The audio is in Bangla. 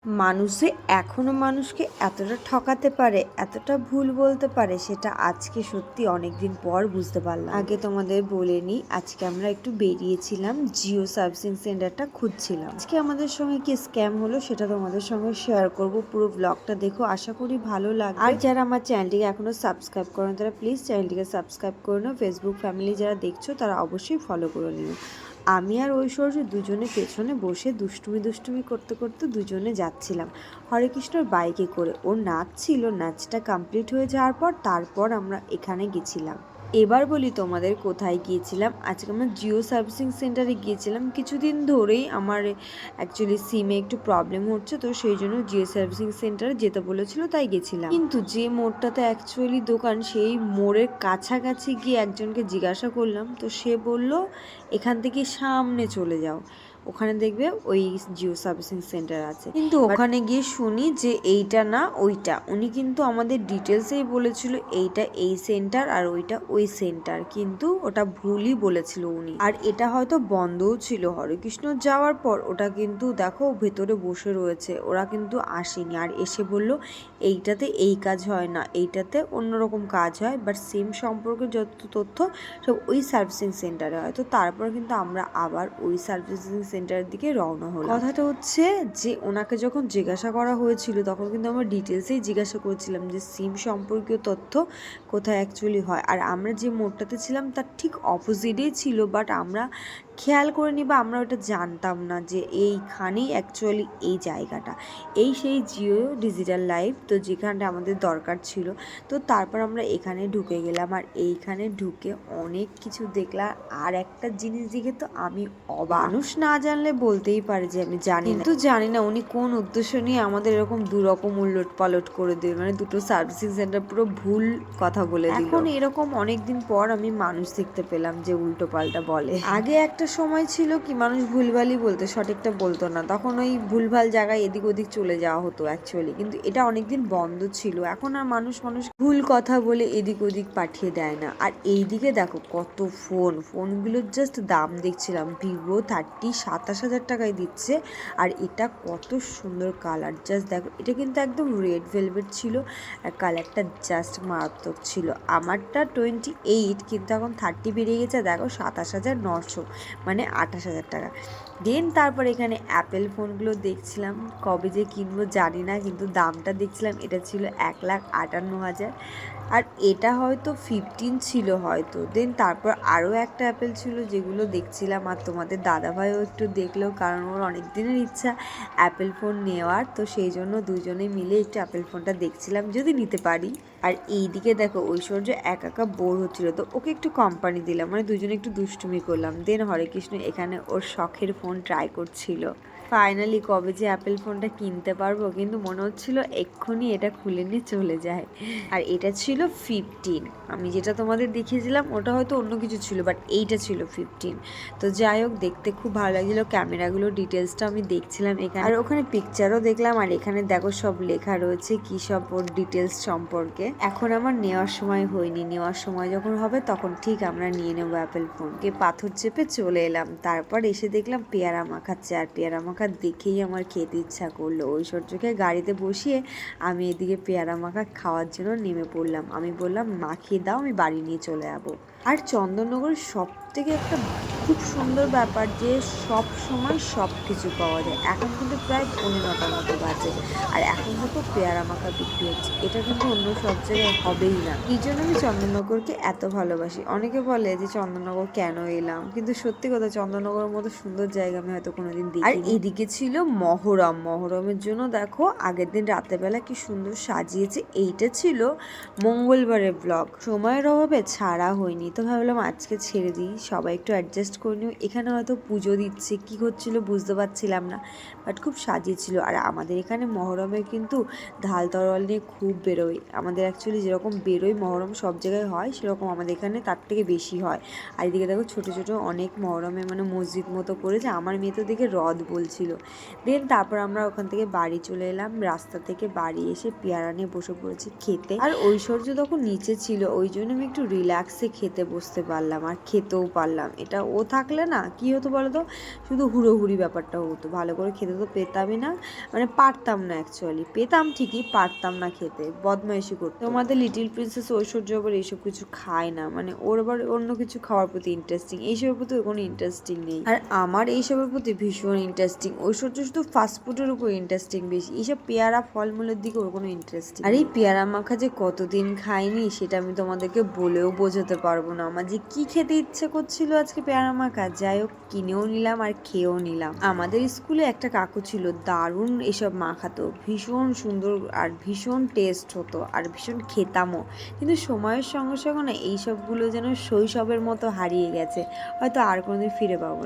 মানুষে এখনো মানুষকে এতটা ঠকাতে পারে, এতটা ভুল বলতে পারে, সেটা আজকে সত্যি অনেকদিন পর বুঝতে পারলাম। আগে তোমাদের বলে নিই, আজকে আমরা একটু বেরিয়েছিলাম, জিও সার্ভিসিং সেন্টারটা খুঁজছিলাম। আজকে আমাদের সঙ্গে কি স্ক্যাম হলো সেটা তোমাদের সঙ্গে শেয়ার করব। পুরো ব্লগটা দেখো, আশা করি ভালো লাগবে। আর যারা আমার চ্যানেলটিকে এখনো সাবস্ক্রাইব করেন তারা প্লিজ চ্যানেলটিকে সাবস্ক্রাইব করে নাও। ফেসবুক ফ্যামিলি যারা দেখছো তারা অবশ্যই ফলো করে নিও। আমি আর ঐশ্বর্য দুজনে পেছনে বসে দুষ্টুমি করতে করতে দুজনে যাচ্ছিলাম হরেকৃষ্ণর বাইকে করে। ওর নাচ ছিল, নাচটা কমপ্লিট হয়ে যাওয়ার পর তারপর আমরা এখানে গেছিলাম। এবার বলি তোমাদের কোথায় গিয়েছিলাম। আজকে আমরা জিও সার্ভিসিং সেন্টারে গিয়েছিলাম। কিছুদিন ধরেই আমার অ্যাকচুয়ালি সিমে একটু প্রবলেম হচ্ছে, তো সেই জন্য জিও সার্ভিসিং সেন্টারে যেতে বলেছিল, তাই গেছিলাম। কিন্তু যে মোড়টাতে অ্যাকচুয়ালি দোকান, সেই মোড়ের কাছাকাছি গিয়ে একজনকে জিজ্ঞাসা করলাম, তো সে বলল এখান থেকে সামনে চলে যাও, ওখানে দেখবে ওই জিও সার্ভিসিং সেন্টার আছে। কিন্তু ওখানে গিয়ে শুনি যে এইটা না ওইটা। উনি কিন্তু আমাদের ডিটেলসেই বলেছিল এইটা এই সেন্টার আর ওইটা ওই সেন্টার, কিন্তু ওটা ভুলই বলেছিল উনি। আর এটা হয়তো বন্ধও ছিল। হরেকৃষ্ণ যাওয়ার পর ওটা কিন্তু দেখো ভেতরে বসে রয়েছে, ওরা কিন্তু আসেনি। আর এসে বলল এইটাতে এই কাজ হয় না, এইটাতে অন্যরকম কাজ হয়, বাট সিম সম্পর্কে যত তথ্য সব ওই সার্ভিসিং সেন্টারে হয়। তো তারপর কিন্তু আমরা আবার ওই সার্ভিসিং সেন্টারের দিকে রওনা হলাম। কথাটা হচ্ছে যে ওনাকে যখন জিজ্ঞাসা করা হয়েছিল তখন কিন্তু আমরা ডিটেলসেই জিজ্ঞাসা করেছিলাম যে সিম সম্পর্কীয় তথ্য কোথায় অ্যাকচুয়ালি হয়। আর আমরা যে মোড়টাতে ছিলাম তার ঠিক অপোজিটেই ছিল, বাট আমরা খেয়াল করে নি বা আমরা ওটা জানতাম না যে এইখানেই অ্যাকচুয়ালি এই জায়গাটা, এই সেই জিও ডিজিটাল লাইফ, তো যেখানটা আমাদের দরকার ছিল। তো তারপর আমরা এখানে ঢুকে গেলাম, আর এইখানে ঢুকে অনেক কিছু দেখলাম। আর একটা জিনিস দেখে তো আমি অবাক। মানুষ না জানলে বলতেই পারে যে আমি জানি না, কিন্তু জানি না উনি কোন উদ্দেশ্য নিয়ে আমাদের এরকম দুরকম উলট পালট করে দিল, মানে দুটো সার্ভিসিং সেন্টার পুরো ভুল কথা বলে দিল। এখন এরকম অনেকদিন পর আমি মানুষ দেখতে পেলাম যে উল্টো পাল্টা বলে। আগে একটা সময় ছিল কি মানুষ ভুলভালই বলতে, সঠিকটা বলতো না, তখন ওই ভুলভাল জায়গায় এদিক ওদিক চলে যাওয়া হতো অ্যাকচুয়ালি। কিন্তু এটা অনেকদিন বন্ধ ছিল। এখন আর মানুষ ভুল কথা বলে এদিক ওদিক পাঠিয়ে দেয় না। আর এইদিকে দেখো কত ফোনগুলোর জাস্ট দাম দেখছিলাম, ভিভো 30 27,000 টাকায় দিচ্ছে। আর এটা কত সুন্দর কালার, জাস্ট দেখো। এটা কিন্তু একদম রেড ভেলভেট ছিল, আর কালারটা জাস্ট মারাত্মক ছিল। আমারটা 28, কিন্তু এখন 30 বেরিয়ে গেছে। দেখো 27,900, মানে 28,000 টাকা। দেন তারপর এখানে অ্যাপেল ফোনগুলো দেখছিলাম, কবে যে কিনবো জানি না, কিন্তু দামটা দেখছিলাম। এটা ছিল 1,58,000, আর এটা হয়তো 15 ছিল হয়তো। দেন তারপর আরও একটা অ্যাপেল ছিল যেগুলো দেখছিলাম, আর তোমাদের দাদাভাইও একটু দেখলো, কারণ ওর অনেক দিনের ইচ্ছা অ্যাপেল ফোন নেওয়ার। তো সেই জন্য দুজনে মিলে একটু অ্যাপেল ফোনটা দেখছিলাম যদি নিতে পারি। আর এইদিকে দেখো ঐশ্বর্য একা বোর হচ্ছিল, তো ওকে একটু কোম্পানি দিলাম, মানে দুজনে একটু দুষ্টুমি করলাম। দেন হরেকৃষ্ণ এখানে ওর শখের ফোন ট্রাই করছিল। ফাইনালি কবে যে অ্যাপেল ফোনটা কিনতে পারবো, কিন্তু মনে হচ্ছিল এক্ষুনি এটা খুলে নিয়ে চলে যায়। আর এটা ছিল 15, আমি যেটা তোমাদের দেখিয়েছিলাম ওটা হয়তো অন্য কিছু ছিল, বাট এইটা ছিল 15। তো যাই হোক, দেখতে খুব ভালো লাগছিলো। ক্যামেরাগুলো ডিটেলসটা আমি দেখছিলাম এখানে, আর ওখানে পিকচারও দেখলাম। আর এখানে দেখো সব লেখা রয়েছে কি সব ওর ডিটেলস সম্পর্কে। এখন আমার নেওয়ার সময় হয়নি, নেওয়ার সময় যখন হবে তখন ঠিক আমরা নিয়ে নেবো অ্যাপেল ফোনকে। পাথর চেপে চলে এলাম। তারপর এসে দেখলাম পেয়ারা মাখাচ্ছে, আর পেয়ারা মাখা দেখেই আমার খেতে ইচ্ছা করলো। ঐশ্বর্যকে গাড়িতে বসিয়ে আমি এদিকে পেয়ারা মাখা খাওয়ার জন্য নেমে পড়লাম। আমি বললাম মাখিয়ে দাও, আমি বাড়ি নিয়ে চলে যাবো। আর চন্দননগরের সব থেকে একটা খুব সুন্দর ব্যাপার যে সব সময় সব কিছু পাওয়া যায়। এখন কিন্তু প্রায় 9:45 মতো বাজে, আর এখন দেখো পেয়ারা মাখা বিক্রি হচ্ছে। এটা কিন্তু অন্য সব জায়গায় হবেই না। এই জন্য আমি চন্দননগরকে এত ভালোবাসি। অনেকে বলে যে চন্দননগর কেন এলাম, কিন্তু সত্যি কথা চন্দননগরের মতো সুন্দর জায়গা আমি হয়তো কোনোদিন দেখি। আর এদিকে ছিল মহরমের জন্য দেখো আগের দিন রাতেরবেলা কি সুন্দর সাজিয়েছে। এইটা ছিল মঙ্গলবারের ব্লগ, সময়ের অভাবে ছাড়া হয়নি, তো ভাবলাম আজকে ছেড়ে দিই, সবাই একটু অ্যাডজাস্ট করে নিও। এখানে হয়তো পুজো দিচ্ছে, কি হচ্ছিল বুঝতে পারছিলাম না, বাট খুব সাজিয়েছিল। আর আমাদের এখানে মহরমে কিন্তু ঢাল তরোয়াল নিয়ে খুব বেরোয়। আমাদের অ্যাকচুয়ালি যেরকম বেরোয় মহরম সব জায়গায় হয়, সেরকম আমাদের এখানে তার থেকে বেশি হয়। আর এদিকে দেখো ছোটো ছোটো অনেক মহরমে মানে মসজিদ মতো করেছে। আমার মেয়ে তো দেখে হ্রদ বলছিল। দেন তারপর আমরা ওখান থেকে বাড়ি চলে এলাম। রাস্তা থেকে বাড়ি এসে পেয়ারা নিয়ে বসে পড়েছি খেতে। আর ঐশ্বর্য তখন নিচে ছিল, ওই জন্য আমি একটু রিল্যাক্সে খেতে বসতে পারলাম, আর খেতেও পারলাম। এটা ও থাকলে না কি হতো বলো তো, শুধু হুড়োহুড়ি ব্যাপারটা হতো, ভালো করে খেতে তো পেতামই না, মানে পারতাম না, অ্যাকচুয়ালি পেতাম ঠিকই, পারতাম না খেতে, বদমাইশি করতো। তোমাদের লিটিল প্রিন্সেস ঐশ্বর্য আবার এইসব কিছু খায় না, মানে ওর আবার অন্য কিছু খাওয়ার প্রতি ইন্টারেস্টিং, এইসবের প্রতি ওর কোনো ইন্টারেস্টিং নেই। আর আমার এইসবের প্রতি ভীষণ ইন্টারেস্টিং। ঐশ্বর্য শুধু ফাস্টফুডের উপর ইন্টারেস্টিং বেশি, এইসব পেয়ারা ফলমূলের দিকে ওর কোনো ইন্টারেস্টিং। আর এই পেয়ারা মাখা যে কতদিন খাইনি সেটা আমি তোমাদেরকে বলেও বোঝাতে পারবো না। আমার যে কি খেতে ইচ্ছে করছিল আজকে পেয়ারা মাখা, যাই হোক কিনেও নিলাম আর খেয়েও নিলাম। আমাদের স্কুলে একটা কাকু ছিল, দারুণ এসব মাখাতো, ভীষণ সুন্দর আর ভীষণ টেস্ট হতো আর ভীষণ খেতামও। কিন্তু সময়ের সঙ্গে সঙ্গে না এইসবগুলো যেন শৈশবের মতো হারিয়ে গেছে, হয়তো আর কোনোদিন ফিরে পাবো না।